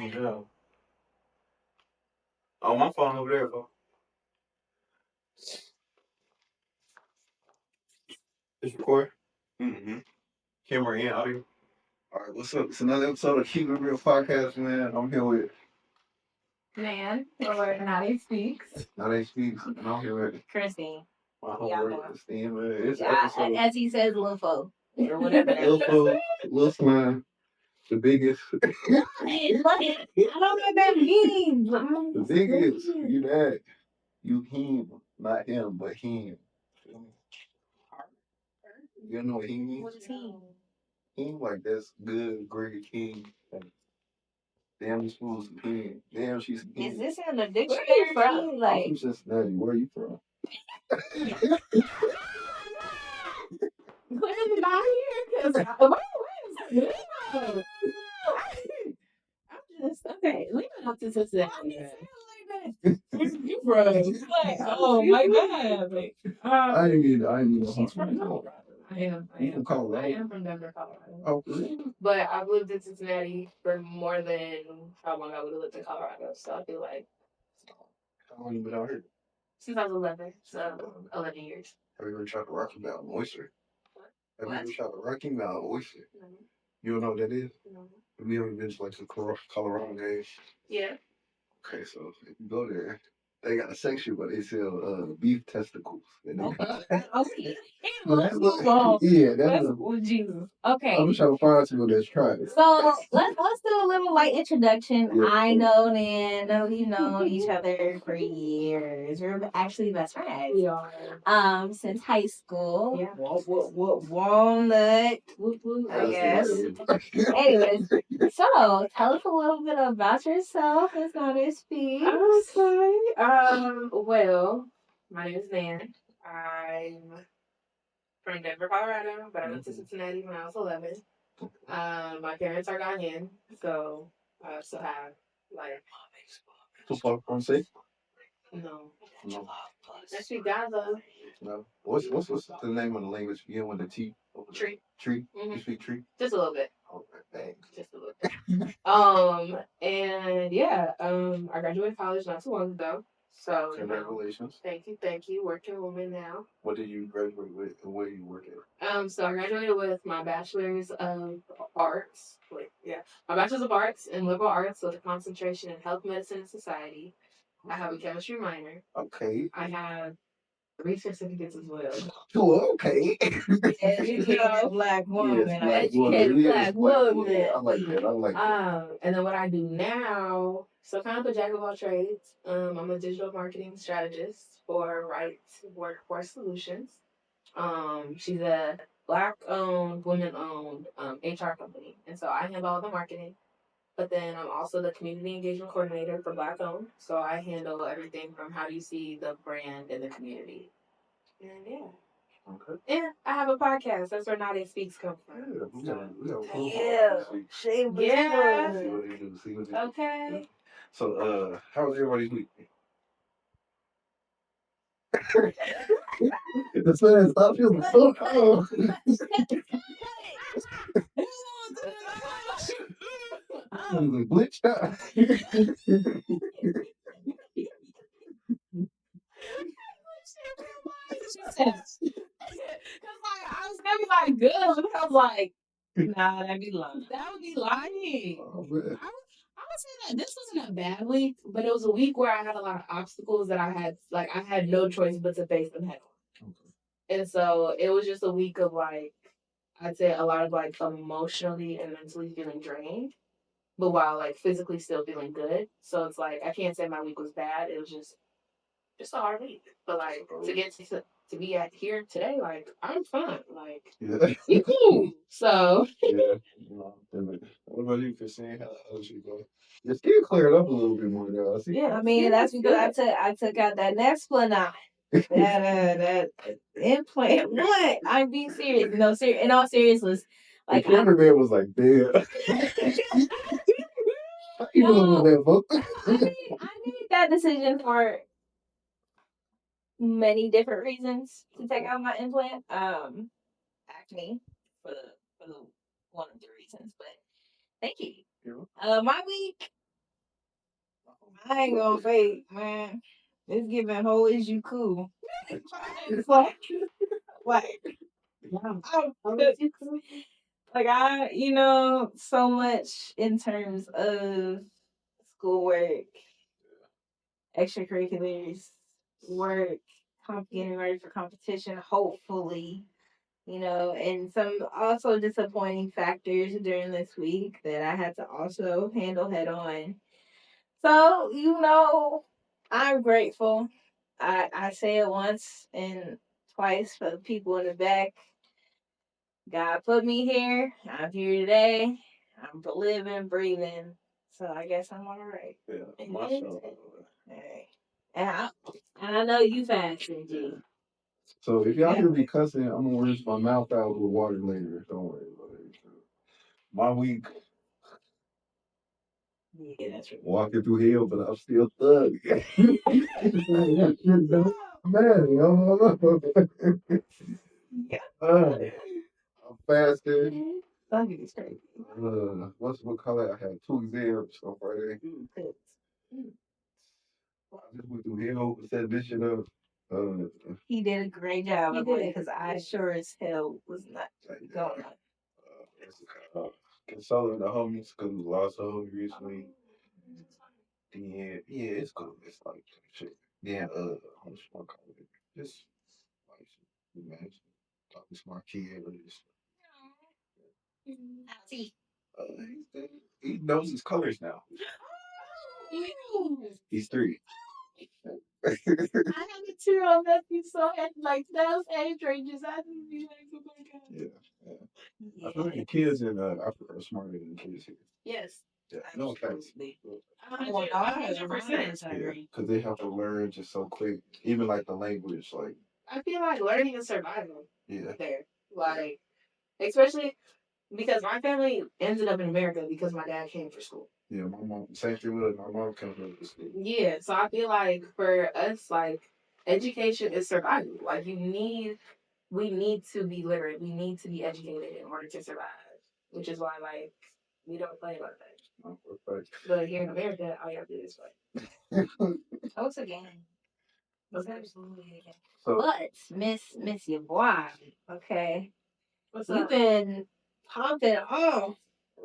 Yeah. Oh, my phone over there, bro. It's recording. Mm-hmm. Camera and audio. All right, what's up? It's another episode of Keep It Real Podcast, man. I'm here with Man, or Naa Dei Speaks. Naa Dei Speaks, and I'm here with Christine. my Yeah, homeboy, Christine, man. It's Yeah, episode. as he says, Lil Fo. Or whatever that Lil is. Fo, Lil Slime, the biggest. Hey, look it. I don't know what that means. The biggest. You that. You him. Not him, but him. You know what he means? What is he? Him, like that's good, great king. Like, damn, this fool's a king. Damn, she's a king. Is this in the dictionary? Where are you from? I'm Like, from Cincinnati. Where are you from? clearly not here, because I'm just, okay, leave it up to Cincinnati. You from, like, oh my God. Like, I didn't even know. she's from Colorado. I am from Denver, Colorado. Oh, really? But I've lived in Cincinnati for more than how long I would have lived in Colorado. So I feel like How long you been out here? since I was 11, so 11 years. Have you ever tried the Rocky Mountain oyster? Have you What? ever tried the Rocky Mountain oyster? No. You don't know what that is? No. Have you ever been to like the Colorado games? Yeah. Okay, so if you go there, they got a section where they sell beef testicles. And they Okay. So that's what, yeah, that's Jesus. Okay. I'm trying to find someone that's tried it. So let's do a little light introduction. Yeah. I know Nan, we've known each other for years. We're actually best friends. We are. Since high school. Yeah. Walnut. I guess. Anyways, so tell us a little bit about yourself. It's not a speak. Okay. Well, my name is Nan. I'm from Denver, Colorado, but I moved to Cincinnati when I was 11. My parents are Ghanaian, so I still have like Football Francais? no. No. I speak Gaza. No. What's the name of the language begin with the T? Tree. Tree? Mm-hmm. You speak tree? Just a little bit. Okay, thanks. Just a little bit. And yeah, I graduated college not too long ago. So congratulations. Thank you. Working woman now. What did you graduate with and where do you work at? So I graduated with my bachelor's of arts. My bachelor's of arts in liberal arts with a concentration in health, medicine, and society. I have a chemistry minor. Okay. I have 3 certificates as well. Oh, okay. Educated black woman. Yes, Educated black woman. Yeah, I like that. And then what I do now, so kind of a jack of all trades. I'm a digital marketing strategist for Right Workforce Solutions. She's a Black-owned, women-owned HR company, and so I handle all the marketing. But then I'm also the community engagement coordinator for Black-owned, so I handle everything from how do you see the brand in the community. And yeah. Okay. And I have a podcast. That's where Naa Dei Speaks come from. Shameless. Yeah. See what they do. Okay. So, how was everybody's week? The sun stop feeling so cold. Glitched out. I was gonna be like good, but I was like, nah, that'd be lying. That would be lying. Oh, man. I would say that this wasn't a bad week, but it was a week where I had a lot of obstacles that I had no choice but to face them head on. Okay. And so it was just a week of like, I'd say a lot of like emotionally and mentally feeling drained, but while like physically still feeling good. So it's like, I can't say my week was bad. It was just a hard week. But like to get to be at here today, like I'm fine. Like you cool. So yeah. What about you, Christine? How's you going? Your skin cleared up a little bit more though. Yeah, I mean that's because I took out that Nexplanon. that implant. What? I'm being serious. No, in all seriousness, like the cameraman was like, "Damn." You know that book. I made that decision for many different reasons to take out my implant. Acne for the one of the reasons, but thank you. My week I ain't gonna fake, man. It's giving whole is you cool. It's like, like so much in terms of schoolwork, extracurriculars, work, getting ready for competition, hopefully, and some also disappointing factors during this week that I had to also handle head on. So, I'm grateful. I say it once and twice for the people in the back. God put me here. I'm here today. I'm living, breathing. So I guess I'm all right. Yeah, mashallah. Hey. And I know you fasting, G. So if y'all hear me cussing, I'm gonna rinse my mouth out with water later. Don't worry about it. My week. Yeah, that's right. Walking through hell, but I'm still thug. Man, yo. I'm fasting. Thug is crazy. What color? I had 2 exams on Friday. I just went through hell, set this shit up. He did a great job of it because I sure as hell was not going on. Consoling the homies because we lost a homie recently. Yeah, it's cool. It's like shit. Yeah, what's my call it? Just like man, talking smart kid or just he knows his colors now. He's 3. I have a 2-year-old nephew, so at like those age ranges, I just be like, oh my god. Yeah. I feel like the kids in Africa are smarter than the kids here. Yes. Yeah, no offense. 100%. Yeah, because they have to learn just so quick. Even like the language, like I feel like learning is survival. Yeah. There, like especially because my family ended up in America because my dad came for school. Yeah, my mom. Same thing with my mom comes to school. Yeah, so I feel like for us, like education is survival. Like we need to be literate. We need to be educated in order to survive. Which is why, like, we don't play about that. But here in America, all you have to do is play. Oh, it's a game. It's absolutely a game. But Miss your boy, okay. You've been popping off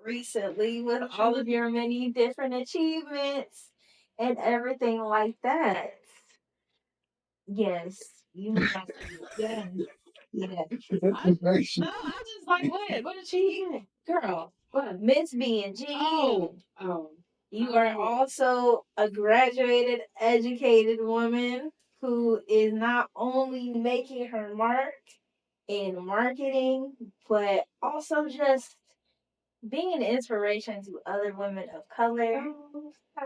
recently with all of your many different achievements and everything like that. Yes, you have to. Yes. No, I just like what? What achievement? Girl, what? Miss B&G. Oh. You are also a graduated, educated woman who is not only making her mark in marketing, but also just being an inspiration to other women of color.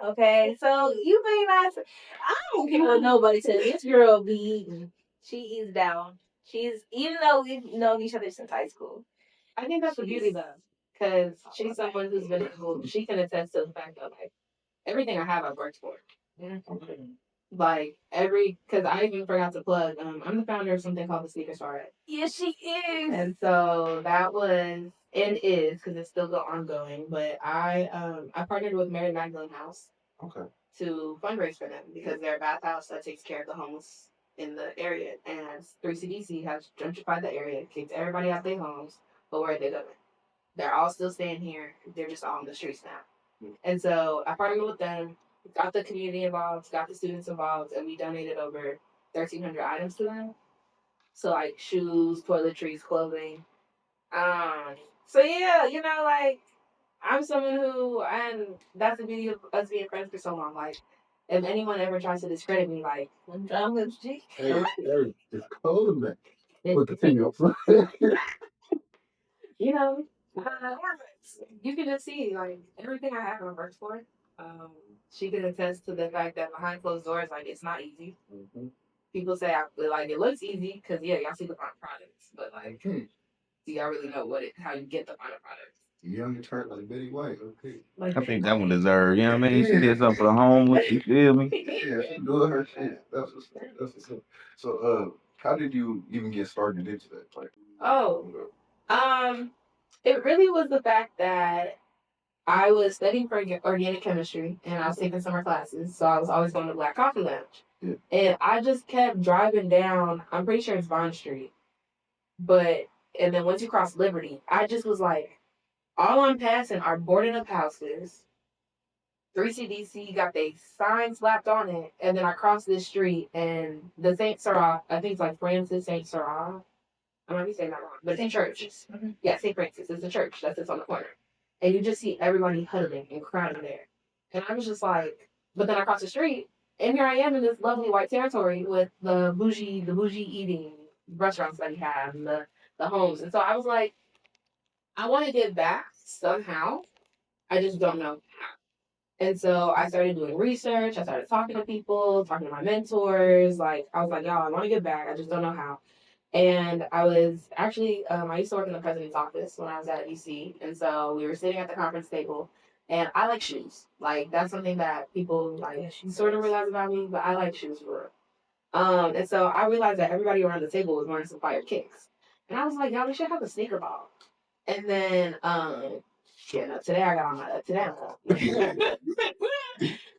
Okay, so you may not. I don't care what nobody says. This girl be eating. She eats down. Even though we've known each other since high school. I think that's the beauty though, because she's someone who's been able. She can attest to the fact that like everything I have, I've worked for. Mm-hmm. Like because I even forgot to plug. I'm the founder of something called the Sneakers Bar. Yes, she is. And so that was and is because it's still ongoing. But I partnered with Mary Magdalene House. Okay. To fundraise for them because they're a bathhouse that takes care of the homeless in the area. And 3CDC has gentrified the area, kicked everybody out their homes, but where are they going? They're all still staying here. They're just all on the streets now. And so I partnered with them, got the community involved, got the students involved, and we donated over 1,300 items to them. So like shoes, toiletries, clothing. So yeah, like I'm someone who, and that's the beauty of us being friends for so long. Like, if anyone ever tries to discredit me, like, John lives G. Hey, it's cold, man. We'll continue. you know, you can just see like everything I have on works for. She can attest to the fact that behind closed doors, like it's not easy. Mm-hmm. People say like it looks easy because yeah, y'all see the final products, but like, do y'all really know how you get the final products? Young and turned like Betty White. Okay. I think that one deserved. You know what I mean? She did something for the homeless. You feel me? Yeah, she doing her shit. That's what's up. So, how did you even get started into that? Like, it really was the fact that I was studying for organic chemistry, and I was taking summer classes, so I was always going to Black Coffee Lounge. Yeah. And I just kept driving down. I'm pretty sure it's Bond Street, and then once you cross Liberty, I just was like, all I'm passing are boarded up houses. 3CDC got their sign slapped on it, and then I crossed this street, and the Saint Sarah, I think it's like Francis Saint Sarah. I might be saying that wrong, but St. Church. Yeah, St. Francis is the church that sits on the corner. And you just see everybody huddling and crowding there. And I was just like, but then I crossed the street, and here I am in this lovely white territory with the bougie eating restaurants that we have and the homes. And so I was like, I want to give back somehow. I just don't know how. And so I started doing research. I started talking to people, talking to my mentors. Like, I was like, y'all, I want to give back. I just don't know how. And I was actually, I used to work in the president's office when I was at UC. And so we were sitting at the conference table. And I like shoes. Like, that's something that people, like, sort of realize about me, but I like shoes for real. And so I realized that everybody around the table was wearing some fire kicks. And I was like, y'all, we should have a sneaker ball. And then, no, today I got on my, today I'm comfortable.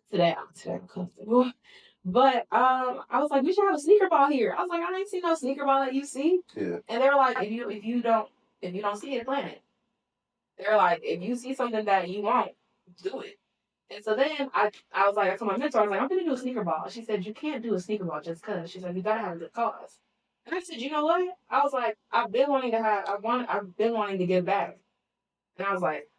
today I'm comfortable. But I was like, we should have a sneaker ball here. I was like, I ain't seen no sneaker ball at UC. Yeah. And they were like, if you don't see it, plan it. They're like, if you see something that you want, do it. And so then I was like, I told my mentor, I was like, I'm gonna do a sneaker ball. She said, you can't do a sneaker ball just cause. She said, you gotta have a good cause. And I said, you know what? I was like, I've been wanting to give back. And I was like,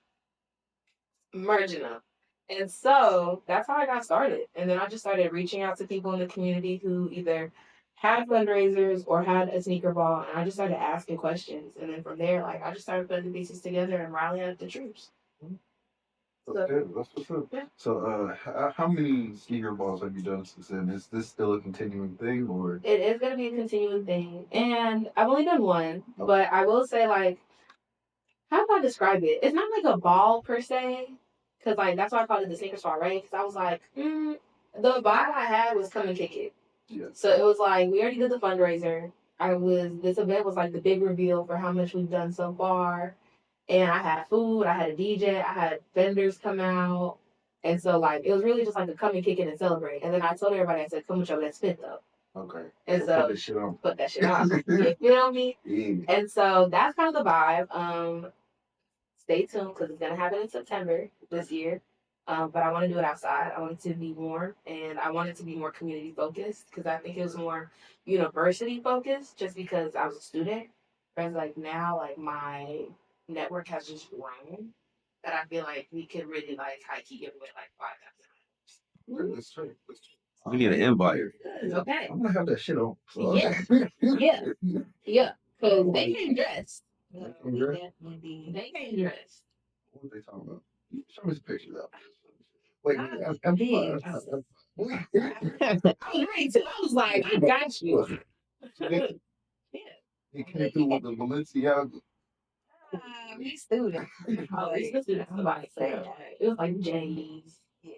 merging them. And so that's how I got started. And then I just started reaching out to people in the community who either had fundraisers or had a sneaker ball. And I just started asking questions. And then from there, like, I just started putting the pieces together and rallying up the troops. That's good. That's what's up. Yeah. So, how many sneaker balls have you done since then? Is this still a continuing thing, or? It is going to be a continuing thing. And I've only done one, but I will say, like, how do I describe it? It's not like a ball per se, because, like, that's why I called it the sneaker ball, right? Because I was like, the vibe I had was come and kick it. Yeah. So it was like, we already did the fundraiser. This event was like the big reveal for how much we've done so far. And I had food, I had a DJ, I had vendors come out. And so, like, it was really just like a come and kick it and celebrate. And then I told everybody, I said, come with your best fit, though. Okay. And so, put that shit on. Put that shit on. You feel me? Yeah. And so that's kind of the vibe. Stay tuned because it's gonna happen in September this year. But I want to do it outside. I want it to be warm, and I want it to be more community focused because I think it was more university focused. Just because I was a student, whereas like now, like my network has just grown that I feel like we could really like high key give away like 5,000. That's true. We need an invite. Okay. I'm gonna have that shit on. So. Yeah. Yeah. Because they came dressed. Definitely. They came dressed. What are they talking about? Show me some pictures out. Wait, I'm I was ready to. I was like, I got you. Yeah. He came through with the Balenciaga. We students. Oh, it's the students. Somebody said it was like J's. Yeah.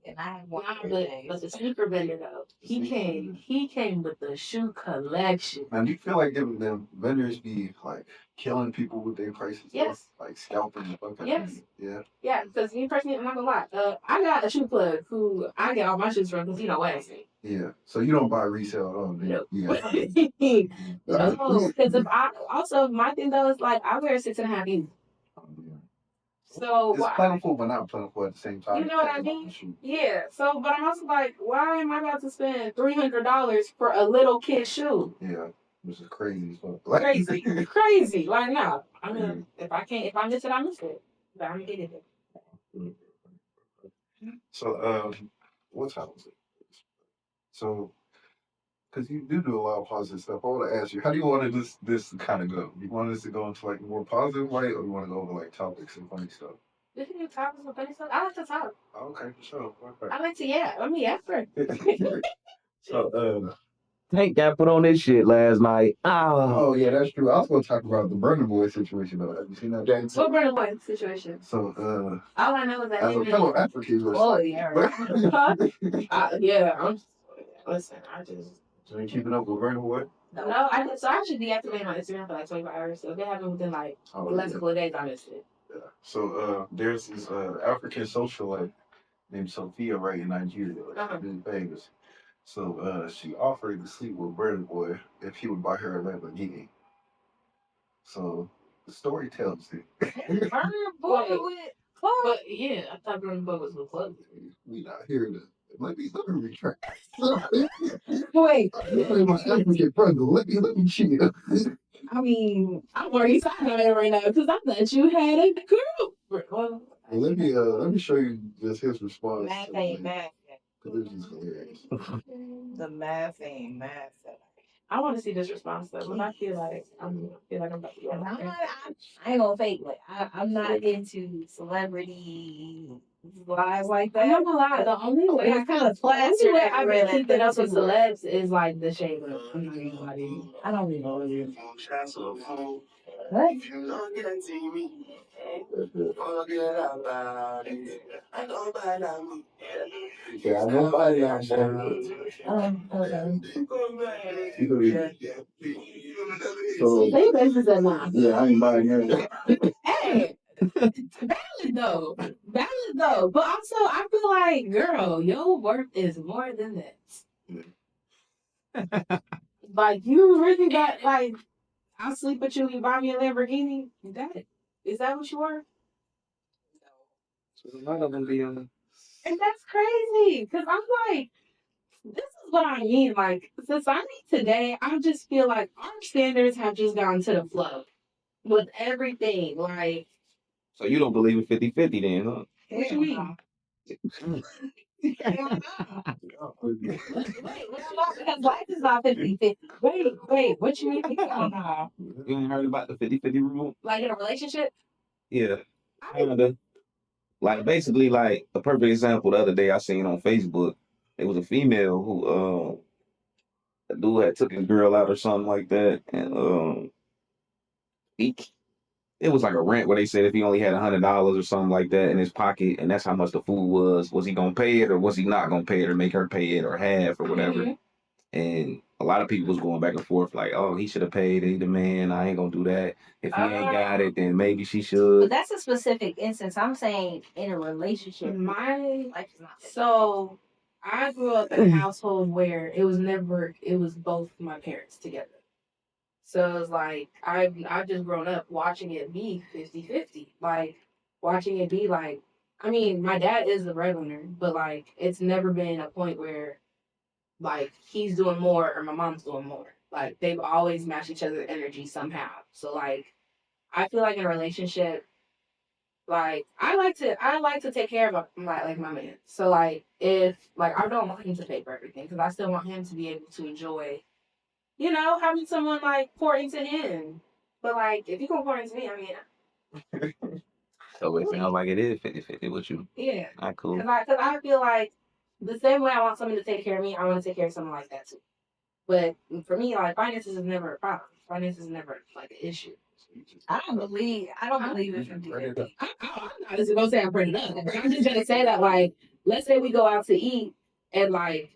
And I have one. But the sneaker vendor though, he came with the shoe collection. Man, do you feel like them vendors be like killing people with their prices? Yes. Like scalping the fuck out Yes. of them? Yeah. Yeah, because me personally, I'm not gonna lie. I got a shoe plug who I get all my shoes from because he don't wear anything. Yeah. So you don't buy resale at all? Nope. Yeah. No, because my thing though is like I wear 6.5 years. So it's plentiful, but not plentiful at the same time. You know what I mean? Yeah. So, but I'm also like, why am I about to spend $300 for a little kid shoe? Yeah, which is crazy as fuck. Crazy. Like, no. I mean, if I miss it, I miss it. But I'm gonna get it. So, what time is it? So, because you do a lot of positive stuff, I want to ask you, how do you want this to kind of go? You want this to go into like a more positive way, or you want to go over like topics and funny stuff? Did you do topics and funny stuff? I like to talk. Oh, okay, for sure. Okay. I like to, yeah. I mean, effort. So, Tank got put on this shit last night. oh yeah, that's true. I was going to talk about the Burner Boy situation, though. Have you seen that, James? What Burner Boy situation? So, all I know is that as a fellow African, oh yeah, right. Listen, I just. So you keeping up with Burner Boy? No, I actually deactivated my Instagram for like 24 hours. So if it happened within like less couple of days, I missed it. Yeah. So there's this African socialite named Sophia right in Nigeria, like she's really famous. So she offered to sleep with Burna Boy if he would buy her a Lamborghini. So the story tells it. Burner Boy with But yeah, I thought Burna Boy was with Club. We not here to let me retract. wait. This ain't my African brother. Let me chill. I mean, I'm already talking about it right now because I thought you had a girl. Well, let me show you just his response. math ain't math. Because it's just hilarious. The math ain't math. I want to see this response though, but I feel like I'm about to go. I ain't gonna fake it. I'm not into celebrity lies like that. I'm not gonna lie. The only way It's kind of flattering way I've been really keeping up with celebs is like the shade room. I'm not gonna lie to you. I don't even know you. What? Yeah, nobody else. Okay. So, They basically said nah. yeah, I ain't buying her. Hey, valid though. But also, I feel like, girl, your worth is more than that. Like you really got like, I'll sleep with you. You buy me a Lamborghini. Is that what you are? So a lot of them be on. And that's crazy. Cause I'm like, this is what I mean. Like society today, I just feel like our standards have just gone to the flow with everything. Like, So you don't believe in 50-50 then, huh? what you mean? Wait, because life is not 50-50. Wait, what you mean? You ain't heard about the 50-50 rule? Like in a relationship? Yeah, kinda. Like basically, like a perfect example. The other day I seen on Facebook, it was a female who a dude had took a girl out or something like that, and he it was like a rent where they said if he only had $100 or something like that in his pocket, and that's how much the food was he gonna pay it or was he not gonna pay it or make her pay it or half or whatever? Mm-hmm. And a lot of people was going back and forth like, oh, he should have paid it. He the man. I ain't gonna do that. If he ain't got it, then maybe she But should. that's a specific instance. I'm saying in a relationship, My life is not 50. So I grew up in a household where it was both my parents together. So it's like I've just grown up watching it be 50-50. Like watching it be like, I mean, my dad is the breadwinner, but like it's never been a point where like he's doing more or my mom's doing more. Like they've always matched each other's energy somehow. So like I feel like in a relationship, like I like to take care of my man. So like if like I don't want him to pay for everything because I still want him to be able to enjoy, having someone like pour into him. But like if you gonna pour into me, I mean, So it sounds like it is 50-50 with you. yeah, Not cool. because I feel like the same way I want someone to take care of me, I want to take care of someone like that too. But for me, like finances is never a problem. Finances is never like an issue. I don't believe in 50-50. I'm not just gonna say I'm pretty up. I'm just gonna say that like, let's say we go out to eat and like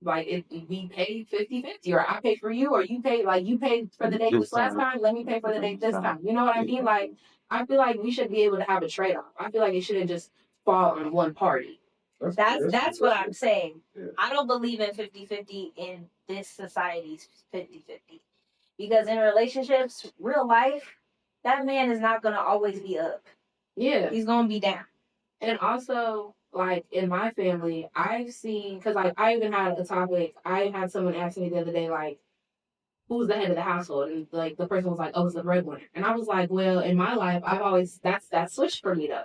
if we pay 50-50 or I pay for you or you pay like you paid for the date this last time, let me pay for the date this time. You know what I mean? Like I feel like we should be able to have a trade off. I feel like it shouldn't just fall on one party. That's what I'm saying. Yeah. I don't believe in 50-50 in this society's 50-50. Because in relationships, real life, that man is not gonna always be up. Yeah. He's gonna be down. And also, like in my family, I've seen because like I even had a topic. I had someone ask me the other day, like, who's the head of the household? And like the person was like, oh, it's the breadwinner. And I was like, well, in my life, I've always that switched for me though.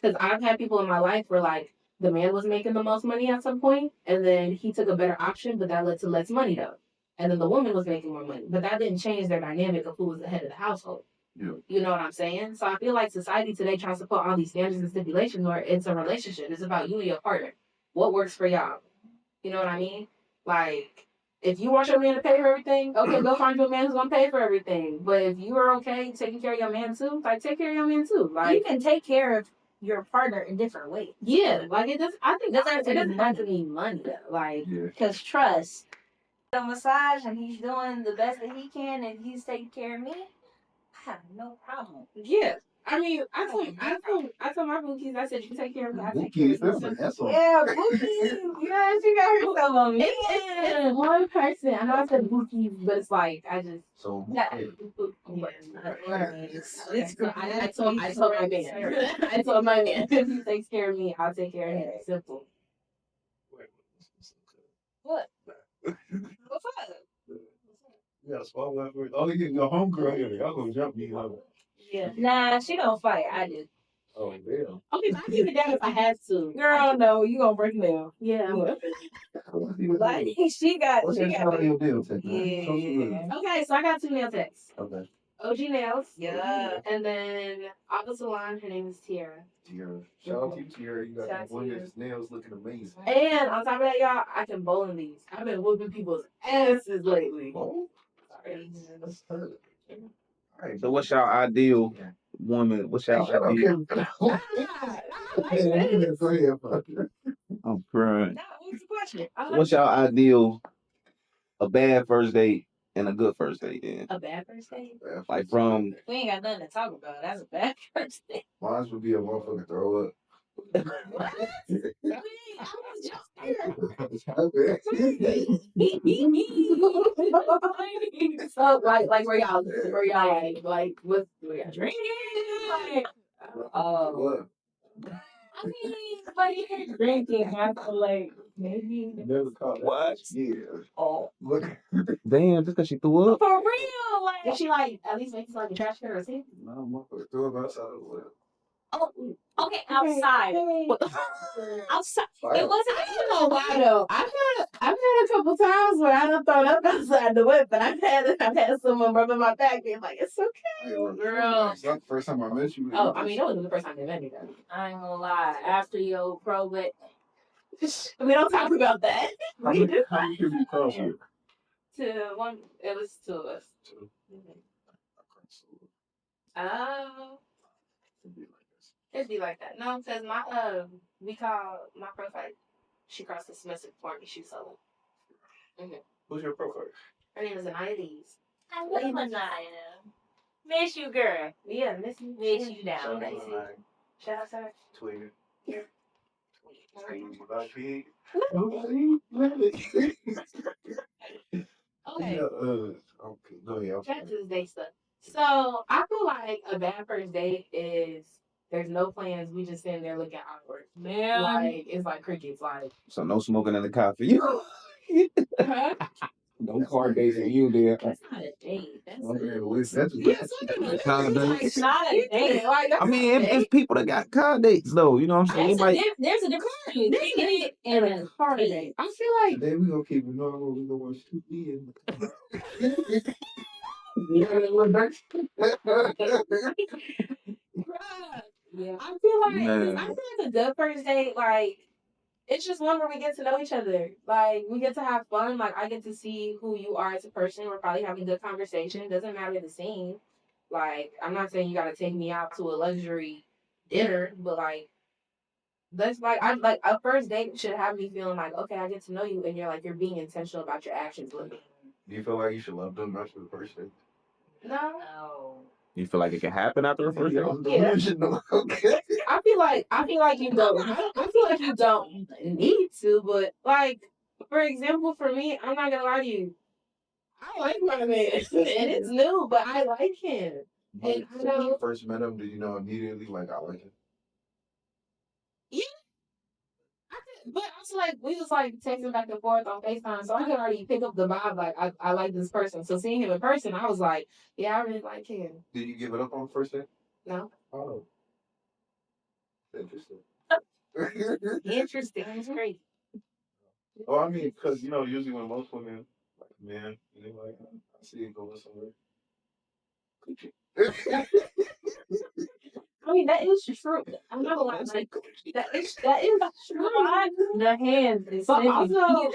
Because I've had people in my life where like the man was making the most money at some point, and then he took a better option, but that led to less money though. And then the woman was making more money, but that didn't change their dynamic of who was the head of the household. Yeah. You know what I'm saying? So I feel like society today tries to put all these standards and stipulations where it's a relationship. It's about you and your partner. What works for y'all? You know what I mean? Like, if you want your man to pay for everything, okay, go find you a man who's gonna pay for everything. But if you are okay taking care of your man too, like take care of your man too. Like you can take care of your partner in different ways. Yeah, like it does. I think it doesn't have to be money though. Like, because trust. A massage and he's doing the best that he can and he's taking care of me. I have no problem. Yeah. I mean, I told my bookies, I said, you take care of me, I take Bookies, care of that's you. an asshole. Yeah, bookies. Yeah, she got herself on me. It's one person. I know I said bookies, but it's like, I just. So, Yeah. I told my man. I told my man, if he takes care of me, I'll take care of him. Simple. What? What's up? you got a small one for it. Oh, you your homegirl here. Y'all gonna jump me. Yeah. Nah, she don't fight. I do. Oh, damn. Okay, but I keep it down if I had to. Girl, no, you gonna break them. Yeah. Like she got. What's your real deal, Tech? Yeah. Okay, so I got 2 nail techs. Okay. OG Nails. Yeah. And then Aqua Salon, her name is Tiara. Tiara. Shout out to you, Tiara. You got Shout out the to you. women's nails looking amazing. And on top of that, y'all, I can bowl in these. I've been whooping people's asses lately. Oh, Sorry. that's her. All right. So what's y'all ideal woman? What's y'all ideal? I'm crying. Now, what's the question? What's y'all ideal? A bad first date and a good first date. Then A bad first date? like from We ain't got nothing to talk about. That's a bad first thing. Mine would be a motherfucker throw up. What? I was just there. So like where y'all like what's where y'all drinking? Like What? I mean, but if you're drinking, I feel like maybe. Never caught that. What? Yeah. Oh, Look. damn, just cause she threw up. for real, like. did she like at least make it like a trash can or something? No, motherfucker throw up outside of the well. Oh, okay, outside. Outside. It wasn't. I don't know why though. I've had a couple times where I done thrown up outside the whip, but I've had someone rubbing my back being like, it's okay. Girl. It's not the first time I met you. Oh, I mean, it wasn't the first time they met me though. I ain't gonna lie. After your probate, We don't talk about that. How many people you cross with? One, it was 2 of us. Two. Oh, it'd be like that. No, because my we call my profile. She crossed the semester for me. She's solo. Who's your profile? Her name is Naa Dei. I love Anaya. Miss you, girl. Yeah, miss you down. Shout out to her. Twitter. Yeah. Okay. Okay, go ahead. Back to this date stuff. So I feel like a bad first date is there's no plans. We just sitting there looking awkward. Man. Like it's like crickets. Like So no smoking in the car for you. huh? No car dates for you there. That's not a date. That's It's not a date. Like I mean, it's people that got car dates though. You know what I'm saying? there's a difference between taking it and a car date. I feel like Today we gonna keep it normal. We gonna watch TV and. yeah. I feel like a good first date, like it's just one where we get to know each other. Like we get to have fun. Like I get to see who you are as a person. We're probably having good conversation. Doesn't matter the scene. Like I'm not saying you gotta take me out to a luxury dinner, but like that's I like a first date should have me feeling like, okay, I get to know you and you're being intentional about your actions with me. Do you feel like you should love them after the first date? No. You feel like it can happen after a first date? Yeah. Okay. I feel like you don't. I feel like you don't need to, but like for example, for me, I'm not gonna lie to you. I like my man, and it's new, but I like him. And When you first met him, did you know immediately like I like him? Yeah. But also like we was like texting back and forth on FaceTime, so I could already pick up the vibe. Like I like this person. So seeing him in person, I was like, yeah, I really like him. Did you give it up on the first date? No. Oh. Interesting. Interesting. It's great. Oh, I mean, because usually when most women like men, they're like, I see it going somewhere. I mean that is true. I'm not gonna lie, like that is true. The hands is But also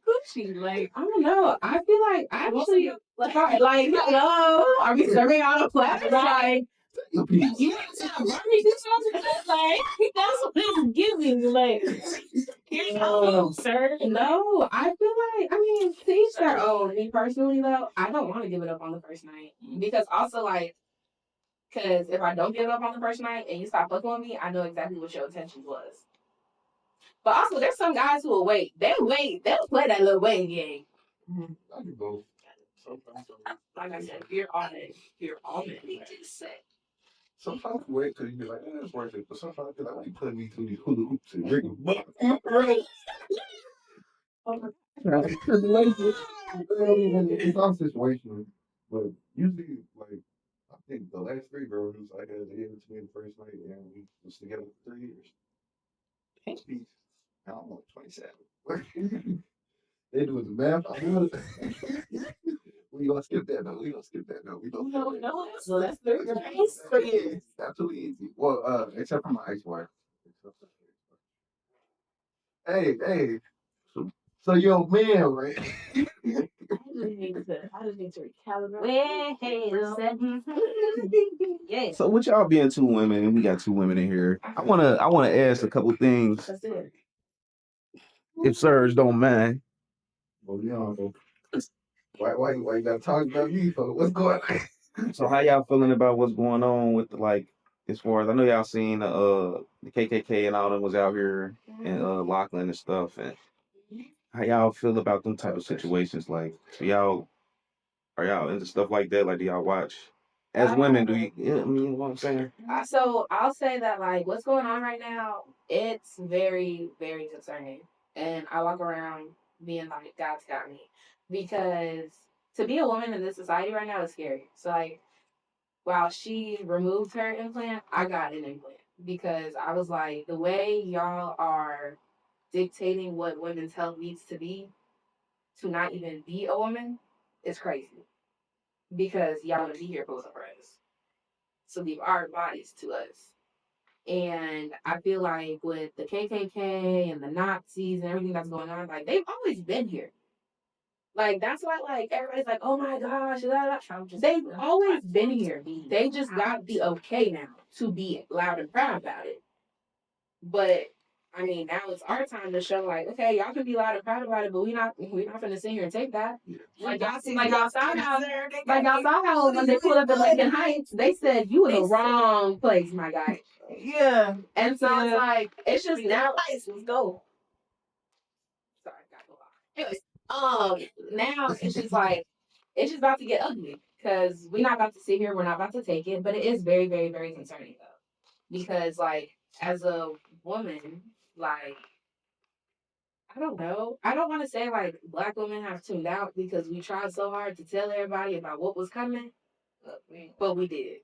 Gucci, like I don't know. I feel like I actually like hello. Are we serving on a platter? Like you barbecue sauce, like that's what it's giving. Like here's your food, sir. No, I feel like I mean to each their own. Me personally though, I don't want to give it up on the first night because also like Because if I don't give up on the first night and you stop fucking with me, I know exactly what your intentions was. But also, there's some guys who will wait. They'll play that little waiting game. I do both. Like I said, you're on it. Sometimes I wait because you be like, it's worth it. But sometimes I feel like, why you putting me through these hula hoops and rigging butt? It's all situational. But usually, like, I think the last 3 girls I had to give it to me the first night, and we was together for 3 years. Peace. I don't know, 27. They doing the math. I'm doing it. We gonna skip that though. We gonna skip that though. We gonna skip that. No. So that's 3 years. 3 years. Absolutely easy. Well, except for my ex-wife. Hey. So your man, right? I just need to recalibrate. Yeah. So what y'all being 2 women, and we got 2 women in here. I wanna ask a couple things. That's it. If Serge don't mind. Well, you know, why you gotta talk about me for? What's going on? So how y'all feeling about what's going on with as far as I know y'all seen the KKK and all them was out here in Lachlan and stuff, and how y'all feel about them type of situations? Like, so are y'all into stuff like that? Like, do y'all watch as women? Do you? Yeah, I mean, you know what I'm saying? So I'll say that like what's going on right now, it's very, very concerning. And I walk around being like, God's got me. Because to be a woman in this society right now is scary. So like while she removed her implant, I got an implant. Because I was like, the way y'all are dictating what women's health needs to be to not even be a woman is crazy. Because y'all want to be here for us. So leave our bodies to us. And I feel like with the KKK and the Nazis and everything that's going on, like they've always been here. Like that's why like everybody's like, oh my gosh, they've always been here. They just got the okay now to be loud and proud about it. But I mean, now it's our time to show like, okay, y'all can be loud and proud about it, but we're not gonna sit here and take that. Like y'all saw how when they pulled up at Lincoln Heights, they said you in the wrong place, my guy. Yeah. And so it's like it's just now. Let's go. Sorry, got go off. Anyways, now it's just like it's just about to get ugly because we're not about to sit here. We're not about to take it, but it is very, very, very concerning though, because like as a woman, like I don't know. I don't want to say like black women have tuned out because we tried so hard to tell everybody about what was coming, but we did.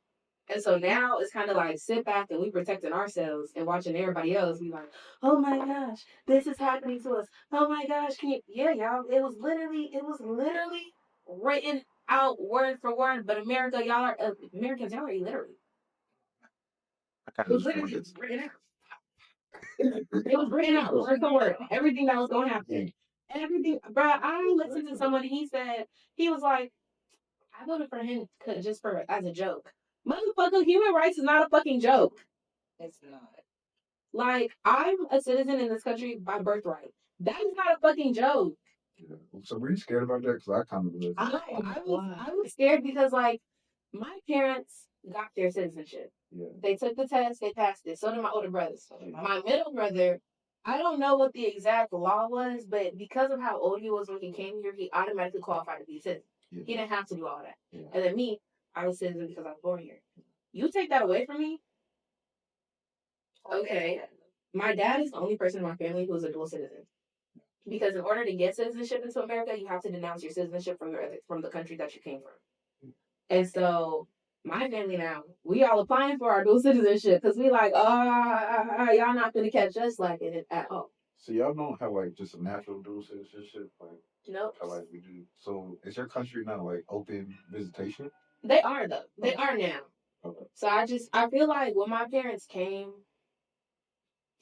And so now it's kind of like sit back and we protecting ourselves and watching everybody else be like, oh my gosh, this is happening to us. Oh my gosh, can you? Yeah, y'all. It was literally written out word for word. But Americans, y'all are illiterate. I It kind of was literally written out. It was written out word for word. Everything that was going to happen. Everything, bro. I listened to someone. He was like, I voted for him just for as a joke. Motherfucker, human rights is not a fucking joke. It's not. Like, I'm a citizen in this country by birthright. That is not a fucking joke. Yeah. So were you scared about that? Because I kind of was. No, I was scared because like my parents got their citizenship. Yeah. They took the test, they passed it. So did my older brothers. My middle brother, I don't know what the exact law was, but because of how old he was when he came here, he automatically qualified to be a citizen. Yeah. He didn't have to do all that. Yeah. And then me, I was citizen because I was born here. You take that away from me, okay. My dad is the only person in my family who is a dual citizen. Because in order to get citizenship into America, you have to denounce your citizenship from the country that you came from. And so my family now, we all applying for our dual citizenship because we like, y'all not gonna catch us like it at all. So y'all don't have like just a natural dual citizenship, like Nope. how like we do. So is your country now like open visitation? They are though. They are now. Okay. So I feel like when my parents came,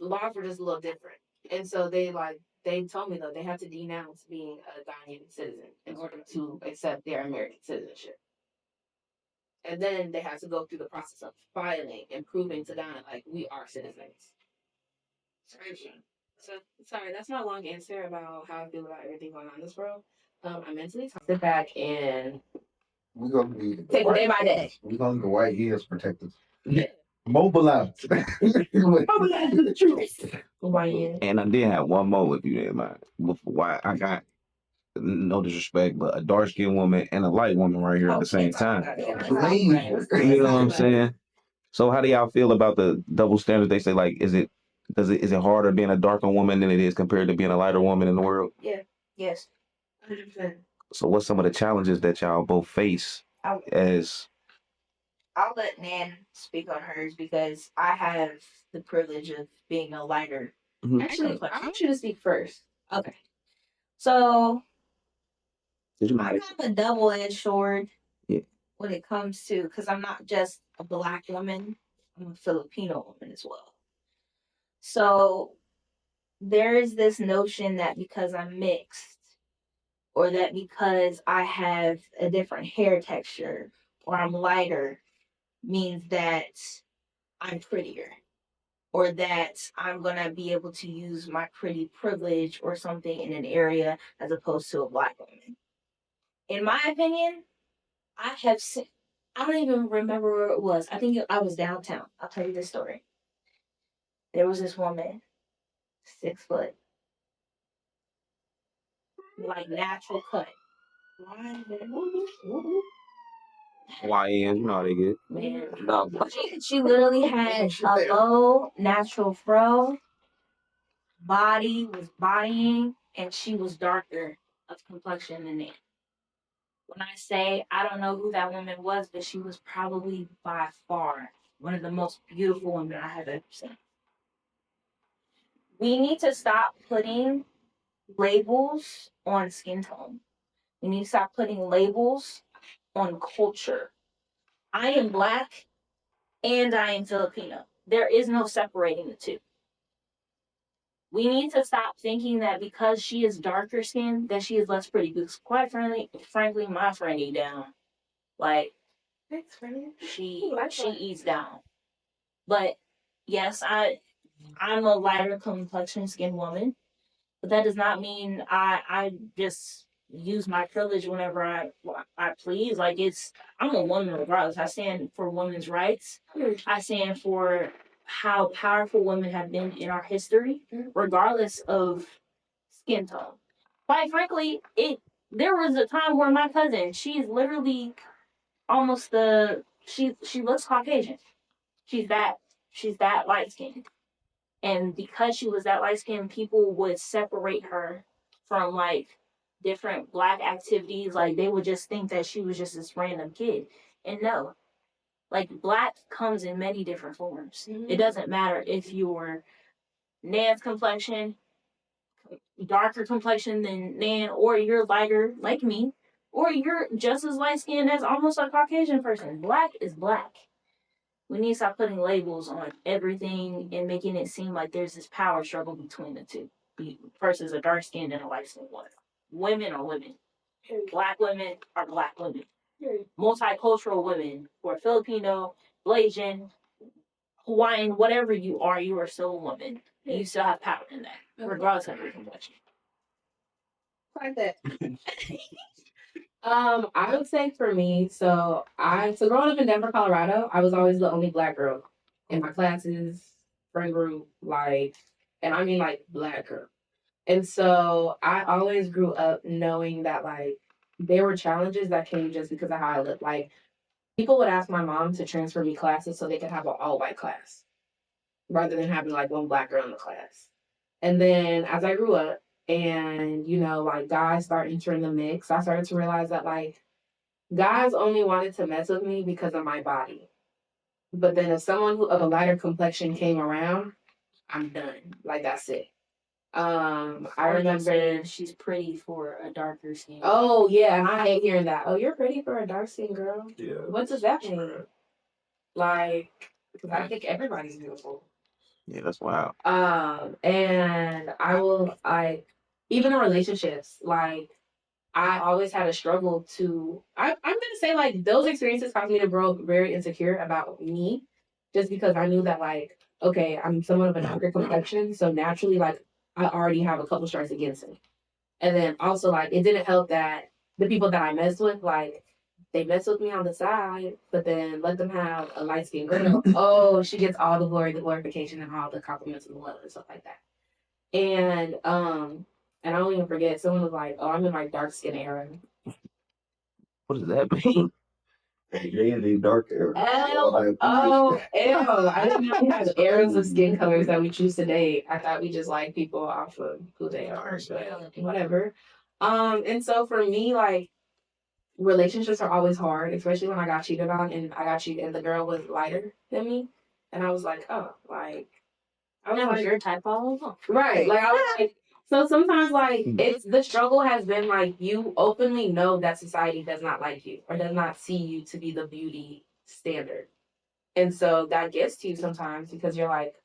the laws were just a little different. And so they told me though they had to denounce being a Ghanaian citizen in order to accept their American citizenship. And then they had to go through the process of filing and proving to Ghana like we are citizens. So sorry, that's my long answer about how I feel about everything going on in this world. I mentally sit back and We're gonna be Take it day by day. We're gonna the white ears protect us. Yeah. Mobilize. Mobilize to the truth. Why? And I did have one more if you didn't mind. Why I got no disrespect, but a dark skinned woman and a light woman right here at the same time. Please. You know what I'm saying? So how do y'all feel about the double standards? They say like, is it harder being a darker woman than it is compared to being a lighter woman in the world? Yeah. Yes. 100%. So what's some of the challenges that y'all both face as? I'll let Nan speak on hers because I have the privilege of being a lighter. Actually, I want you to speak first. Okay. So Did you I mind? have a double-edged sword Yeah. when it comes to, because I'm not just a Black woman, I'm a Filipino woman as well. So there is this notion that because I'm mixed, or that because I have a different hair texture, or I'm lighter, means that I'm prettier, or that I'm going to be able to use my pretty privilege or something in an area as opposed to a Black woman. In my opinion, I have seen, I don't even remember where it was. I think I was downtown. I'll tell you this story. There was this woman, 6 foot, like natural cut. YN, you know how they get. Man, No. she literally had a low natural fro, body was bodying, and she was darker of complexion than me. When I say I don't know who that woman was, but she was probably by far one of the most beautiful women I have ever seen. We need to stop putting labels on skin tone. We need to stop putting labels on culture. I am Black and I am Filipino. There is no separating the two. We need to stop thinking that because she is darker skinned that she is less pretty. Because quite frankly, my friend eat down. Like, Thanks, friend. she eats down. But yes, I'm a lighter complexion skinned woman, but that does not mean I just use my privilege whenever I please. Like, I'm a woman regardless. I stand for women's rights. I stand for how powerful women have been in our history, regardless of skin tone. Quite frankly, there was a time where my cousin, she's literally almost she looks Caucasian. She's that light skinned. And because she was that light skinned, people would separate her from like different Black activities. Like, they would just think that she was just this random kid. And no, like, Black comes in many different forms. Mm-hmm. It doesn't matter if you're Nan's complexion, darker complexion than Nan, or you're lighter like me, or you're just as light skinned as almost a Caucasian person. Black is Black. We need to stop putting labels on everything and making it seem like there's this power struggle between the two versus a dark skinned and a light skinned woman. Women are women. Black women are Black women. Multicultural women who are Filipino, Malaysian, Hawaiian, whatever you are still a woman. And you still have power in that, regardless of your complexion. Like that. I would say for me, so growing up in Denver, Colorado, I was always the only Black girl in my classes, friend group, like, and I mean like Black girl. And so I always grew up knowing that like there were challenges that came just because of how I looked. Like, people would ask my mom to transfer me classes so they could have an all white class rather than having like one Black girl in the class. And then as I grew up, and like guys start entering the mix, I started to realize that like guys only wanted to mess with me because of my body. But then if someone of a lighter complexion came around, I'm done. Like, that's it. I remember she's pretty for a darker skin. Oh yeah, and I hate hearing that. Oh, you're pretty for a dark skin girl. Yeah. What does that mean? Like, because I think everybody's beautiful. Yeah, that's wild. And I will even in relationships, like I always had a struggle to. I'm gonna say like those experiences caused me to grow very insecure about me, just because I knew that like okay, I'm somewhat of a darker complexion, so naturally like I already have a couple strikes against me. And then also like it didn't help that the people that I messed with, like they mess with me on the side, but then let them have a light skinned girl. Oh, she gets all the glory, the glorification, and all the compliments and the love and stuff like that. And I don't even forget, someone was like, "Oh, I'm in my dark skin era." What does that mean? Hey, they in the dark era. Ew. I didn't know we had eras of skin colors that we choose to date. I thought we just like people off of who they are, but whatever. And so for me, like, relationships are always hard, especially when I got cheated on and I got cheated and the girl was lighter than me. And I was like, oh, like, I was That was like, your type all. right. Like, I was like, so sometimes, like, it's the struggle has been like you openly know that society does not like you or does not see you to be the beauty standard. And so that gets to you sometimes because you're like,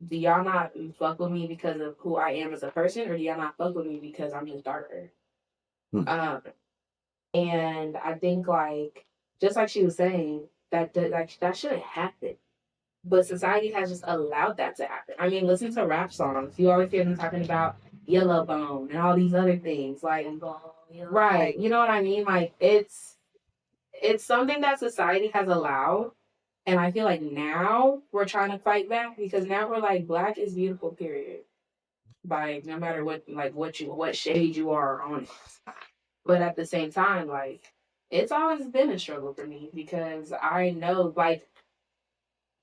do y'all not fuck with me because of who I am as a person, or do y'all not fuck with me because I'm just darker? Hmm. And I think, like, just like she was saying, that shouldn't happen. But society has just allowed that to happen. I mean, listen to rap songs. You always hear them talking about yellow bone and all these other things. Like, right. You know what I mean? Like, it's something that society has allowed. And I feel like now we're trying to fight back because now we're like, black is beautiful, period. Like, no matter what shade you are on it. But at the same time, like, it's always been a struggle for me because I know, like,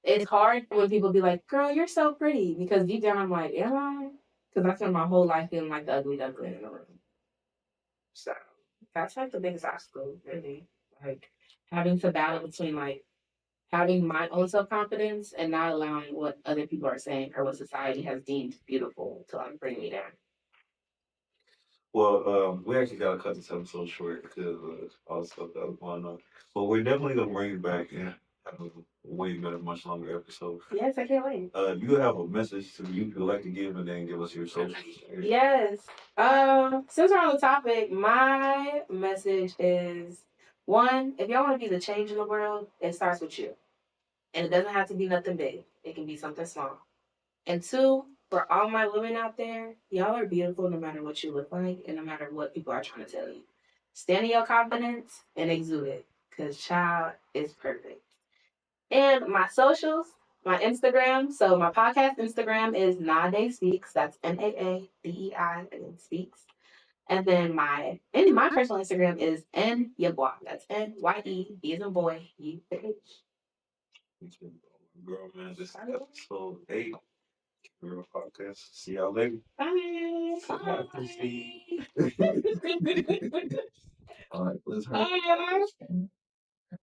it's hard when people be like, girl, you're so pretty. Because deep down, I'm like, am I? Because I spent my whole life feeling like the ugly duckling in the room. So that's like the biggest obstacle, really. Like, having to battle between, like, having my own self confidence and not allowing what other people are saying or what society has deemed beautiful to, like, bring me down. Well, we actually got to cut this episode short because of all the stuff that was going on. But we're definitely going to bring it back and have a way better, much longer episode. Yes, I can't wait. Do you have a message to you would like to give and then give us your socials? Yes. Since we're on the topic, my message is one, if y'all want to be the change in the world, it starts with you. And it doesn't have to be nothing big. It can be something small. And two, for all my women out there, y'all are beautiful no matter what you look like and no matter what people are trying to tell you. Stand in your confidence and exude it. Because child is perfect. And my socials, my Instagram. So my podcast Instagram is Naa Dei Speaks. That's NaaDei and then Speaks. And then my personal Instagram is Nyebois. That's NYE, B as in boy, U-H. Girl, man, this is episode 8. Girl Podcast. See y'all later. Bye. Bye. All right, let's hurry. Bye.